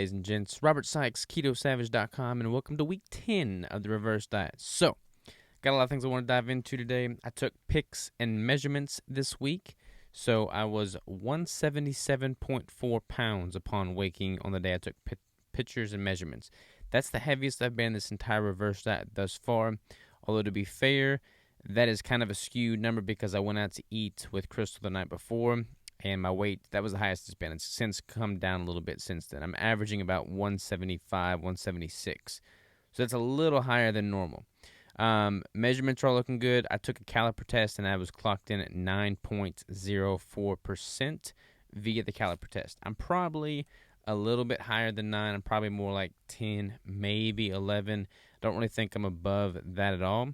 ladies and gents. Robert Sykes, KetoSavage.com, and welcome to week 10 of the reverse diet. So, got a lot of things I want to dive into today. I took pics and measurements this week. So, I was 177.4 pounds upon waking on the day I took pictures and measurements. That's the heaviest I've been this entire reverse diet thus far. Although, to be fair, that is kind of a skewed number because I went out to eat with Crystal the night before. And my weight, that was the highest it's been. It's since come down a little bit since then. I'm averaging about 175, 176. So that's a little higher than normal. Measurements are looking good. I took a caliper test, and I was clocked in at 9.04% via the caliper test. I'm probably a little bit higher than 9. I'm probably more like 10, maybe 11. Don't really think I'm above that at all.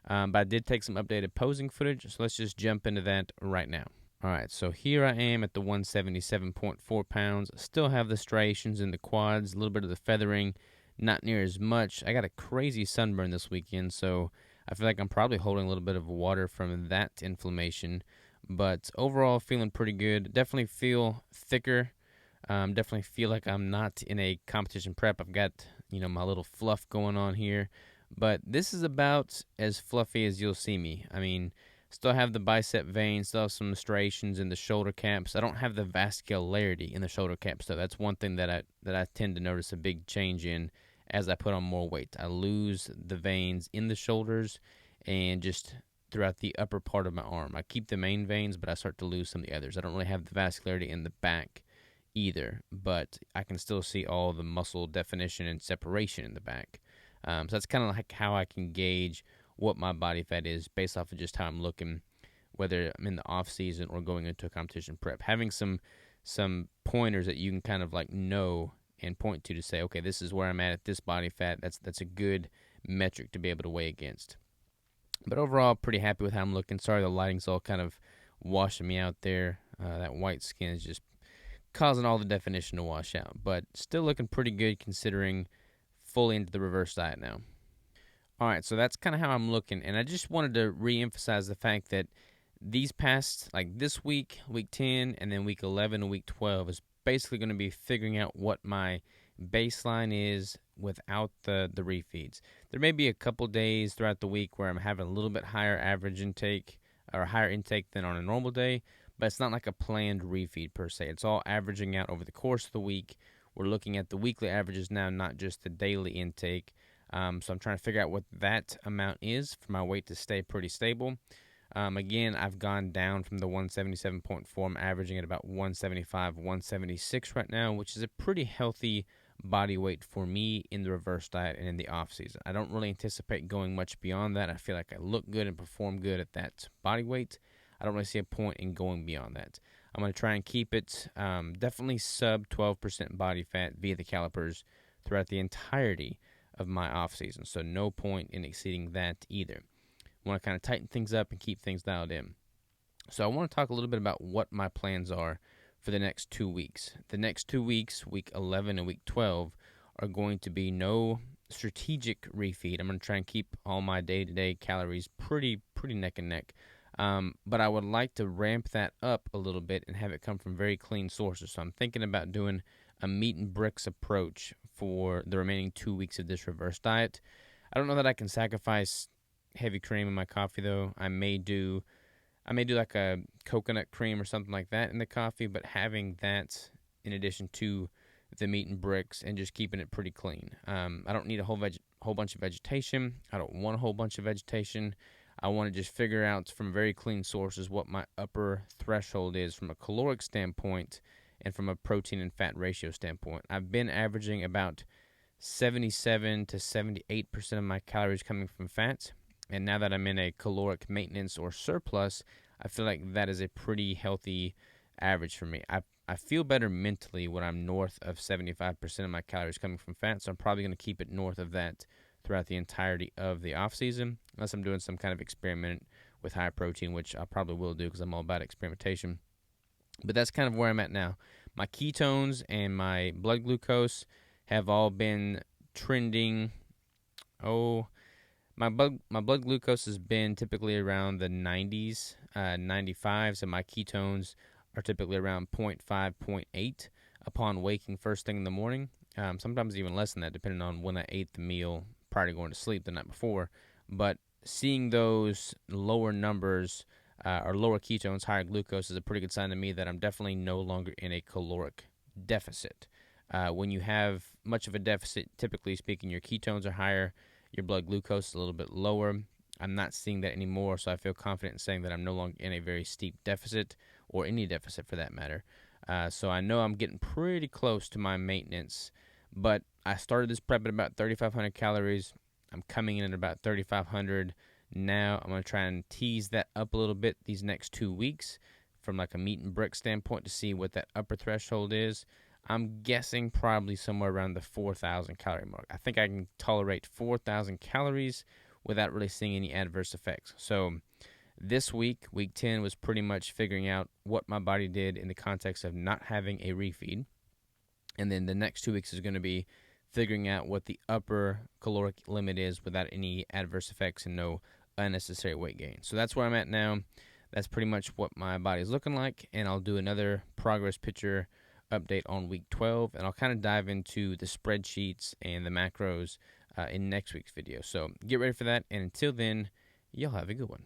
But I did take some updated posing footage, so let's just jump into that right now. All right, so here I am at the 177.4 pounds. Still have the striations in the quads, a little bit of the feathering, not near as much. I got a crazy sunburn this weekend, so I feel like I'm probably holding a little bit of water from that inflammation. But overall, feeling pretty good. Definitely feel thicker. Definitely feel like I'm not in a competition prep. I've got, my little fluff going on here. But this is about as fluffy as you'll see me. I mean, still have the bicep veins, still have some striations in the shoulder caps. I don't have the vascularity in the shoulder caps, though. That's one thing that I tend to notice a big change in as I put on more weight. I lose the veins in the shoulders and just throughout the upper part of my arm. I keep the main veins, but I start to lose some of the others. I don't really have the vascularity in the back either, but I can still see all the muscle definition and separation in the back. So that's kind of like how I can gauge what my body fat is based off of just how I'm looking, whether I'm in the off season or going into a competition prep. Having some pointers that you can kind of like know and point to say, okay, this is where I'm at this body fat. That's a good metric to be able to weigh against. But overall, pretty happy with how I'm looking. Sorry, the lighting's all kind of washing me out there. That white skin is just causing all the definition to wash out. But still looking pretty good considering fully into the reverse diet now. All right, so that's kind of how I'm looking, and I just wanted to re-emphasize the fact that these past, like this week, week 10, and then week 11 and week 12 is basically going to be figuring out what my baseline is without the refeeds. There may be a couple days throughout the week where I'm having a little bit higher average intake or higher intake than on a normal day, but it's not like a planned refeed per se. It's all averaging out over the course of the week. We're looking at the weekly averages now, not just the daily intake. So I'm trying to figure out what that amount is for my weight to stay pretty stable. Again, I've gone down from the 177.4. I'm averaging at about 175, 176 right now, which is a pretty healthy body weight for me in the reverse diet and in the off season. I don't really anticipate going much beyond that. I feel like I look good and perform good at that body weight. I don't really see a point in going beyond that. I'm going to try and keep it definitely sub 12% body fat via the calipers throughout the entirety of my off season, so no point in exceeding that either. I want to kind of tighten things up and keep things dialed in. So I want to talk a little bit about what my plans are for the next 2 weeks. The next 2 weeks, week 11 and week 12, are going to be no strategic refeed. I'm going to try and keep all my day-to-day calories pretty neck and neck. But I would like to ramp that up a little bit and have it come from very clean sources. So I'm thinking about doing a meat and bricks approach for the remaining 2 weeks of this reverse diet. I don't know that I can sacrifice heavy cream in my coffee, though. I may do like a coconut cream or something like that in the coffee, but having that in addition to the meat and bricks and just keeping it pretty clean. I don't need a whole bunch of vegetation. I don't want a whole bunch of vegetation. I want to just figure out from very clean sources what my upper threshold is from a caloric standpoint and from a protein and fat ratio standpoint. I've been averaging about 77 to 78% of my calories coming from fats, and now that I'm in a caloric maintenance or surplus, I feel like that is a pretty healthy average for me. I feel better mentally when I'm north of 75% of my calories coming from fat, so I'm probably going to keep it north of that throughout the entirety of the off season, unless I'm doing some kind of experiment with high protein, which I probably will do because I'm all about experimentation. But that's kind of where I'm at now. My ketones and my blood glucose have all been trending. My blood glucose has been typically around the 90s, 95, so my ketones are typically around 0.5, 0.8 upon waking first thing in the morning. sometimes even less than that, depending on when I ate the meal prior to going to sleep the night before. But seeing those lower numbers or lower ketones, higher glucose is a pretty good sign to me that I'm definitely no longer in a caloric deficit. When you have much of a deficit, typically speaking, your ketones are higher, your blood glucose is a little bit lower. I'm not seeing that anymore, so I feel confident in saying that I'm no longer in a very steep deficit, or any deficit for that matter. So I know I'm getting pretty close to my maintenance, but I started this prep at about 3,500 calories. I'm coming in at about 3,500 now. I'm going to try and tease that up a little bit these next 2 weeks from like a meat and brick standpoint to see what that upper threshold is. I'm guessing probably somewhere around the 4,000 calorie mark. I think I can tolerate 4,000 calories without really seeing any adverse effects. So this week, week 10, was pretty much figuring out what my body did in the context of not having a refeed. And then the next 2 weeks is going to be figuring out what the upper caloric limit is without any adverse effects and no unnecessary weight gain. So that's where I'm at now. That's pretty much what my body's looking like. And I'll do another progress picture update on week 12. And I'll kind of dive into the spreadsheets and the macros in next week's video. So get ready for that. And until then, y'all have a good one.